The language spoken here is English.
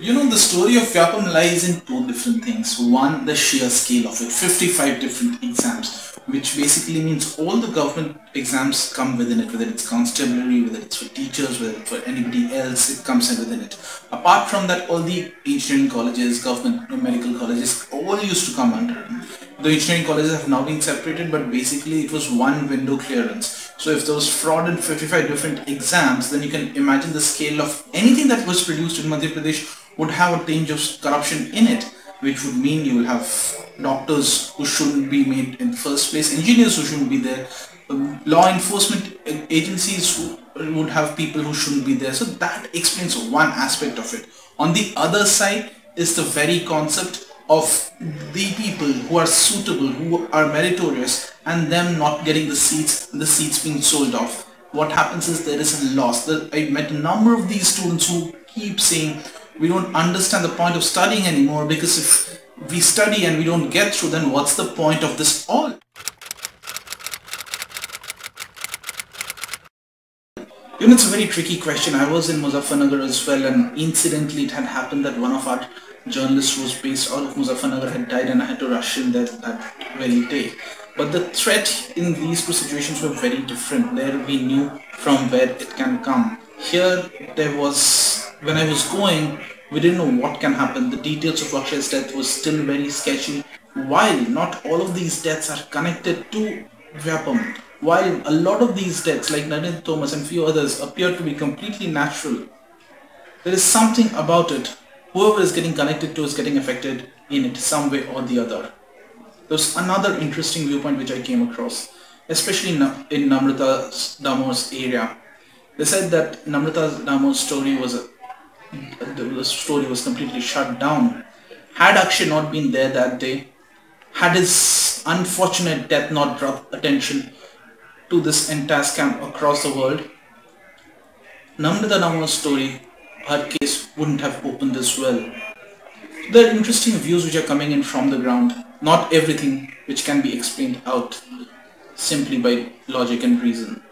The story of Vyapam lies in two different things. One, the sheer scale of it, 55 different exams, which basically means all the government exams come within it, whether it's constabulary, whether it's for teachers, whether it's for anybody else, it comes in within it. Apart from that, all the engineering colleges, government medical colleges, all used to come under it. The engineering colleges have now been separated, but basically it was one window clearance. So if there was fraud in 55 different exams, then you can imagine the scale of anything that was produced in Madhya Pradesh would have a tinge of corruption in it, which would mean you will have doctors who shouldn't be made in the first place, engineers who shouldn't be there, law enforcement agencies who would have people who shouldn't be there. So that explains one aspect of it. On the other side is the very concept of the people who are suitable, who are meritorious, and them not getting the seats being sold off. What happens is there is a loss. I met a number of these students who keep saying we don't understand the point of studying anymore, because if we study and we don't get through, then what's the point of this all? It's a very tricky question. I was in Muzaffarnagar as well, and incidentally it had happened that one of our journalists who was based out of Muzaffarnagar had died, and I had to rush in there that very day. But the threat in these two situations were very different. There we knew from where it can come. Here when I was going, we didn't know what can happen. The details of Akshay's death was still very sketchy. While not all of these deaths are connected to Vyapam, while a lot of these deaths like Narendra Thomas and few others appear to be completely natural, there is something about it. Whoever is getting connected to is getting affected in it some way or the other. There's another interesting viewpoint which I came across, especially in Namrata Damo's area. They said that Namrata Damo's story the story was completely shut down. Had Akshay not been there that day, had his unfortunate death not brought attention to this entire scam across the world, Namrata Damo's story, her case wouldn't have opened this well. There are interesting views which are coming in from the ground. Not everything which can be explained out simply by logic and reason.